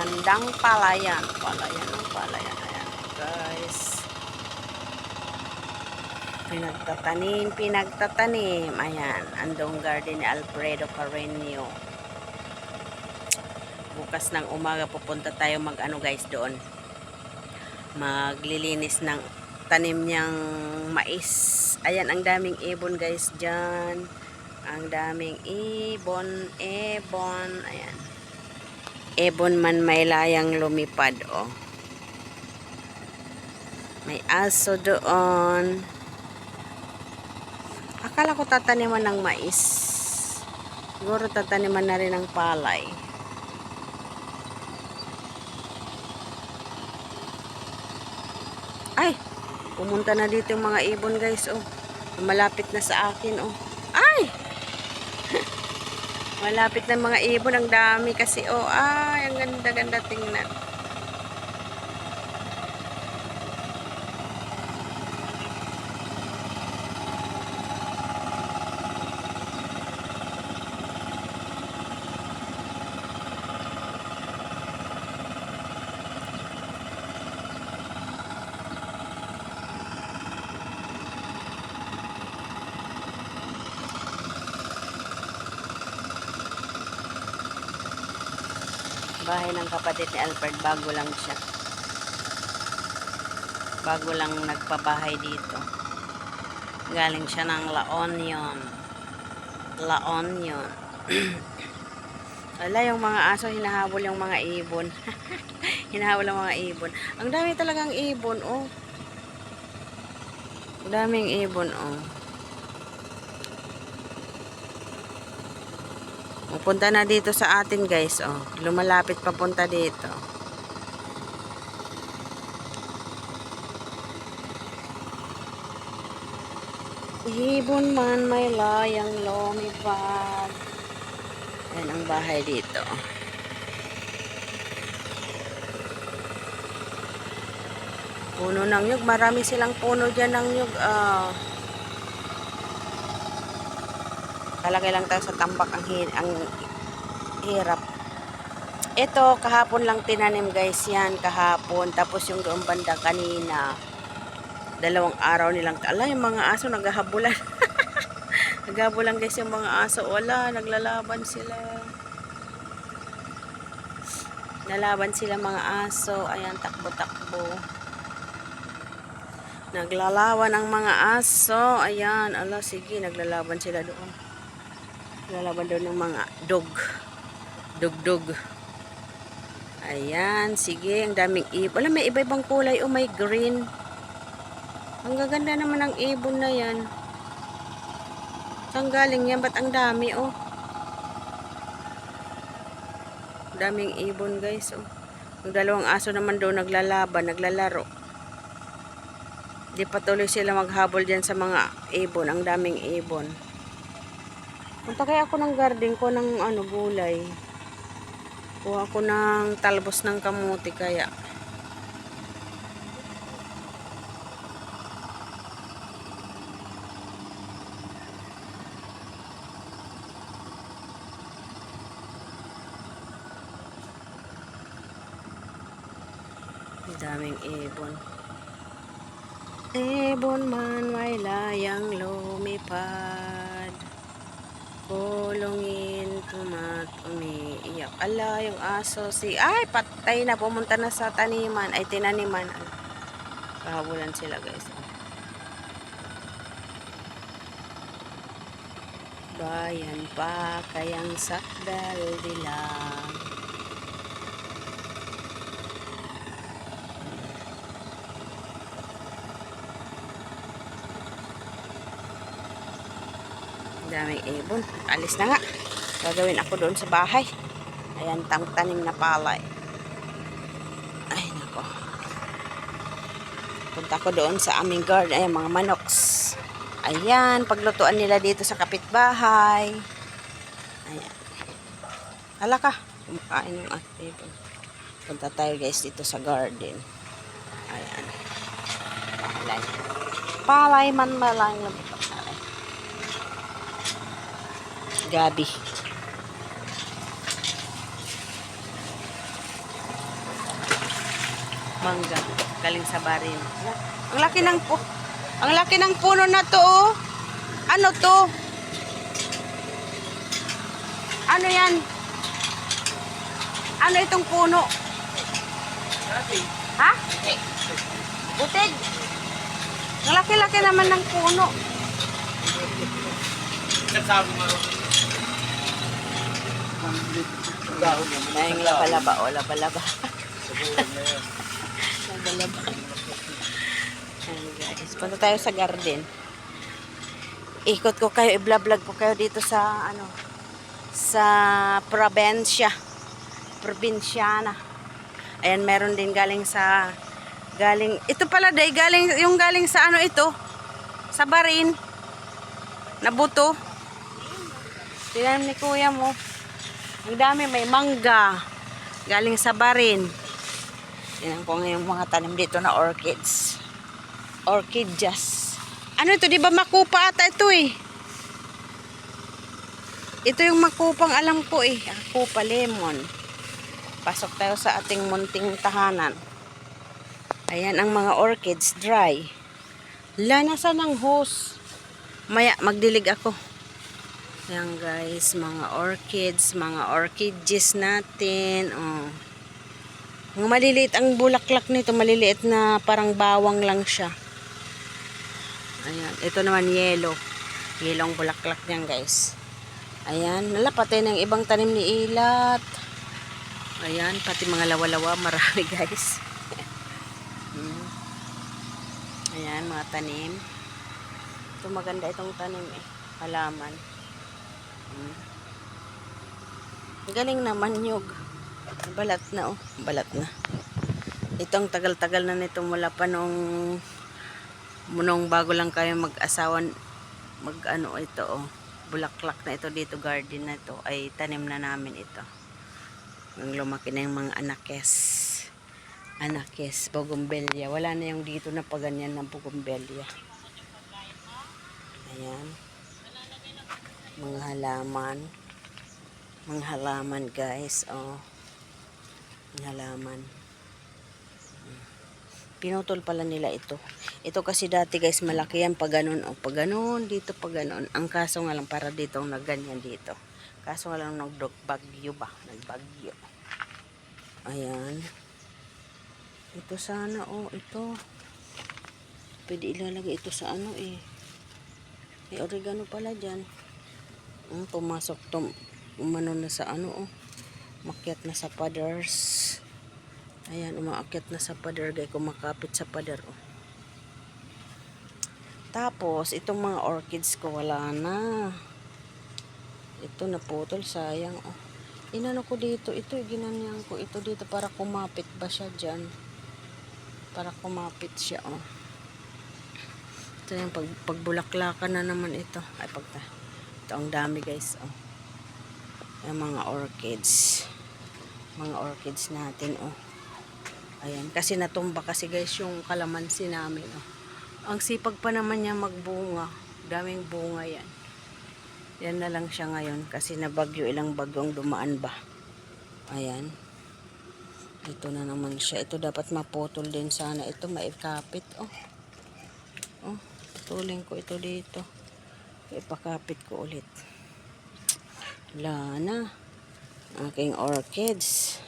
magandang palayan. Palayan ng palayan. Ayan, guys. Pinagtatanim. Ayan, andong garden ni Alfredo Carreño. Bukas ng umaga pupunta tayo mag-ano guys doon. Maglilinis ng tanim niyang mais. Ayan, ang daming ibon guys dyan. Ang daming ibon. Ayan. Ibon man may layang lumipad, oh. May aso doon. Akala ko tataniman ng mais. Siguro tataniman na rin ng palay. Ay! Pumunta na dito yung mga ibon guys, oh. Malapit na sa akin, oh. Ay! Malapit na mga ibon. Ang dami kasi, oh. Ay, ang ganda-ganda tingnan. Bahay ng kapatid ni Alfred, bago lang siya. Bago lang nagpabahay dito. Galing siya ng La Union. La Union. Wala, yung mga aso hinahabol yung mga ibon. Hinahabol ang mga ibon. Ang dami talagang ibon, oh. Ang daming ibon, oh. Pupunta na dito sa atin guys, oh. Lumalapit papunta dito. Ibon man may layang lumipad. Ayan ang bahay dito. Puno ng nyug. Marami silang puno dyan ng nyug. Kalagay lang tayo sa tambak ang hirap. Ito, kahapon lang tinanim guys yan. Kahapon. Tapos yung doon banda kanina. 2 araw nilang. Ala, yung mga aso naghahabulan. Naghahabulan guys yung mga aso. Wala, naglalaban sila. Nalaban sila mga aso. Ayan, takbo-takbo. Naglalaban ang mga aso. Ayan, ala, sige, naglalaban sila doon. Naglalaban doon ng mga dog. Dog. Ayan, sige, ang daming ibon. Wala, may iba-ibang kulay. Oh, may green. Ang gaganda naman ng ibon na yan. Saan galing yan? Ba't ang dami, oh? Daming ibon, guys, oh. Yung 2 aso naman doon naglalaban, naglalaro. Di patuloy sila maghabol dyan sa mga ibon. Ang daming ibon. Punta kaya ako ng garden ko ng gulay. Kuha ako ng talbos ng kamuti kaya. Daming ibon. Ibon man may layang lumipad. Kulungin, umiiyak. Ala, yung aso ay, patay na. Pumunta na sa taniman. Ay, tinaniman. Kahabulan sila, guys. Bayan pa, kayang sakdal dilang. Daming ibon. Alis na nga. Gagawin ako doon sa bahay. Ayan, tanim na palay. Ay, nako. Punta ko doon sa aming garden. Ayan, mga manoks. Ayan, paglutuan nila dito sa kapitbahay. Ayan. Hala ka. Kumakain yung ibon. Punta tayo guys dito sa garden. Ayan. Palay. Palay man malang. Gabi. Mangga. Galing sa barin. Ang laki ng ang laki ng puno na to, oh. Ano to? Ano yan? Ano itong puno? Ha? Butig. Ang laki-laki naman ng puno. Dahil laba-laba o laba-laba. Laba-laba. Ayan guys, punta tayo sa garden. Ikot ko kayo, i-vlog ko kayo dito sa ano, sa probinsyana. Ayan, meron din galing ito pala day, yung galing sa ano ito, sa barin, na buto. Tingnan ni kuya mo. Ang dami, may mangga. Galing sa barin. Tingnan ko ngayon mga tanim dito na orchids. Orchids. Ano ito, di ba makupa ata ito eh? Ito yung makupang alam ko eh. Makupa lemon. Pasok tayo sa ating munting tahanan. Ayan ang mga orchids, dry. Lanasa ng hose. Maya, magdilig ako. Ayan guys, mga orchids, mga orchids natin. Oh. Mga maliliit ang bulaklak nito, maliliit na parang bawang lang siya. Ayan, ito naman yellow. Yellow ang bulaklak niyan guys. Ayan, nalapatay ng ibang tanim ni Ilat. Ayan, pati mga lawa-lawa, marami guys. Ayan, mga tanim. Ito maganda itong tanim eh, halaman. Galing naman nyug. Balat na oh. Balat na. Itong tagal-tagal na nito mula pa nung bago lang kayo mag-asawan. Mag-ano ito oh. Bulaklak na ito dito. Garden na ito. Ay tanim na namin ito. Ang lumaki na yung mga anakes. Anakes. Bougainvillea. Wala na yung dito na paganyan na bougainvillea. Ayan. Mga halaman guys, oh. Mga halaman. Pinutol pala nila ito. Ito kasi dati guys, malaki yan pag ganun, oh. Pag ganun, dito pag ganun. Ang kaso nga lang para dito, nagganyan dito. Kaso nga lang nagbagyo ba? Nagbagyo. Ayan. Ito sana, oh, ito. Pwede ilalagay ito sa ano eh. May oregano pala dyan. Pumasok to, umano na sa ano oh. Makyat na sa padders. Ayan, umaakyat na sa pader guys, kumakapit sa pader oh. Tapos itong mga orchids ko wala na. Ito naputol, sayang oh. Inano ko dito, ito ginanyan ko ito dito para kumapit ba siya dyan. Para kumapit siya oh. Ito yung pagbulaklakan na naman ito. Ay ito ang dami guys oh. Yung mga orchids. Mga orchids natin oh. Ayan, kasi natumba kasi guys yung kalamansi namin oh. Ang sipag pa naman niya magbunga. Daming bunga yan. Yan na lang siya ngayon kasi nabagyo, ilang bagyong dumaan ba. Ayan. Ito na naman siya. Ito dapat maputol din sana. Ito maikapit oh. Oh, putulin ko ito dito. Ipakapit ko ulit. Wala na. Aking orchids.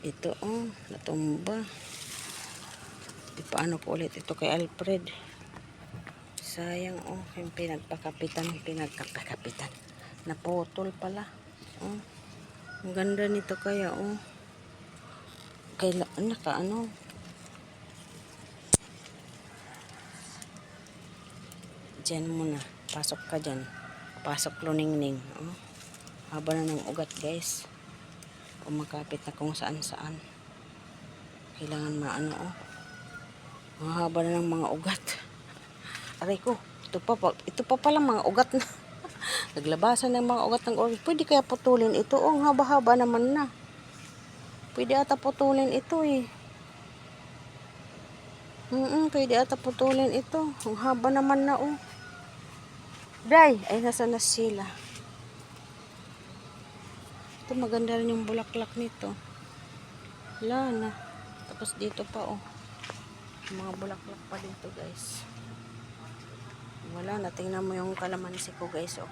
Ito oh, natumba. Paano ko ulit ito kay Alfred? Sayang oh, yung pinagpakapitan. Naputol pala. Oh. Ang ganda nito kaya oh. Kailan nakaano? Diyan muna. Pasok ka dyan. Pasok luningning. Oh. Haba na ng ugat guys. Kumakapit na kung saan-saan. Kailangan maano oh. Mahaba na ng mga ugat. Aray ko. Ito pa pala mga ugat na. Naglabasan ng mga ugat ng orchid. Pwede kaya putulin ito. Oh, haba-haba naman na. Pwede ata putulin ito eh. Pwede ata putulin ito. Ang haba naman na oh. Day, ay nasa na sila. Ito maganda rin yung bulaklak nito. Wala na. Tapos dito pa oh. Mga bulaklak pa dito guys. Wala na. Tingnan mo yung kalamansi ko guys oh.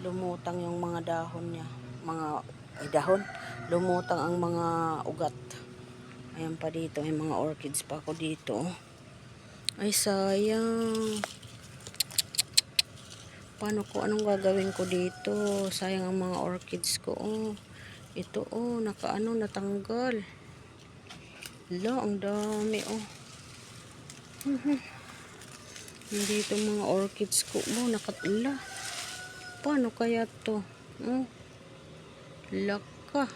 Lumutang yung mga dahon niya. Dahon. Lumutang ang mga ugat. Ayan pa dito. May mga orchids pa ako dito. Ay sayang. Anong gagawin ko dito? Sayang ang mga orchids ko. Oh. Ito oh, natanggal. Hala, ang dami oh. Hindi itong mga orchids ko mo, nakatula. Paano kaya to? Laka.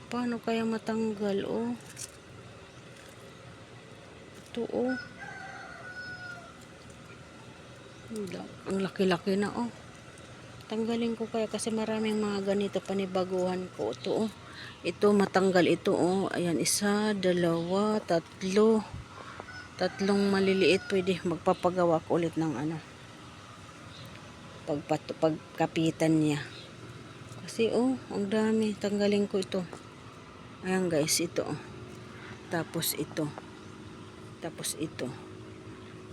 Paano kaya matanggal oh? Ito oh. Ang laki-laki na oh. Tanggalin ko kaya kasi maraming mga ganito panibaguhan ko. Ito oh. Ito matanggal ito oh. Ayan, 1, 2, 3. Tatlong maliliit. Pwede magpapagawa ko ulit ng ano. Pagkapitan niya. Kasi oh, ang dami. Tanggalin ko ito. Ayan guys, ito oh. Tapos ito. Tapos ito.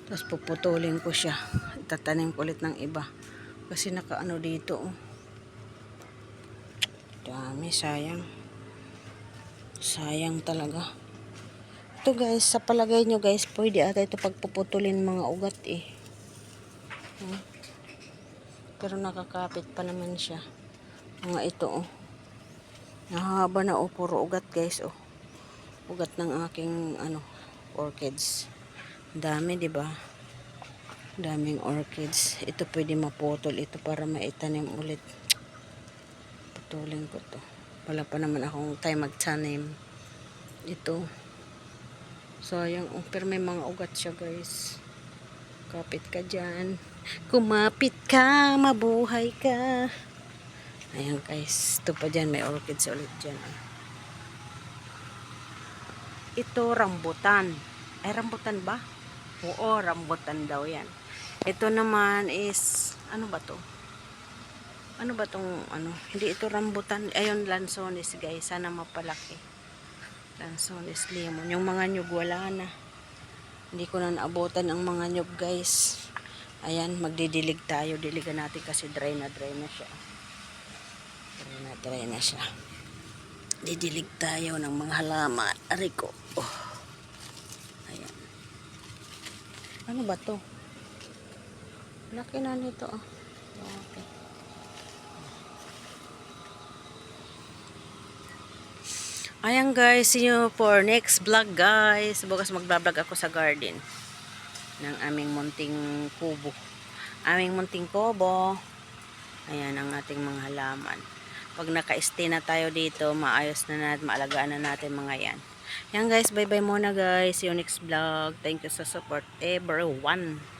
Tapos puputulin ko siya. Itatanim ko ulit ng iba. Kasi nakaano dito oh. Dami, sayang. Sayang talaga. Ito guys, sa palagay nyo guys, pwede ata ito pagpuputulin mga ugat eh. Pero nakakapit pa naman siya. Mga ito oh. Nahaba na oh, puro ugat guys oh. Ugat ng aking ano, orchids. Dami, di ba? Daming orchids. Ito pwede maputol ito para maitanim ulit. Putulin ko to. Wala pa naman akong time magtanim. Ito. Sayang. Pero may mga ugat siya guys. Kapit ka dyan. Kumapit ka, mabuhay ka. Ayan guys. Ito pa dyan. May orchids ulit dyan. Ito rambutan. Ay rambutan ba? Oo, rambutan daw yan. Ito naman is, ano ba to? Ano ba tong, ano? Hindi ito rambutan. Ayun, lansones guys. Sana mapalaki. Lansones lemon. Yung mga nyug wala na. Hindi ko na naabutan ang mga nyug guys. Ayan, magdidilig tayo. Diligan natin kasi dry na siya. Dry na siya. Didilig tayo ng mga halaman. Aray ko. Oh. Ayan. Ano ba to? Laki na nito oh. Okay. Ayan guys, see you for next vlog guys. Bukas magbablog ako sa garden ng aming munting kubo. Aming munting kubo. Ayan ang ating mga halaman. Pag naka-stay na tayo dito, maayos na natin, maalagaan na natin mga yan. Ayan guys, bye bye muna guys. See you next vlog. Thank you sa support everyone.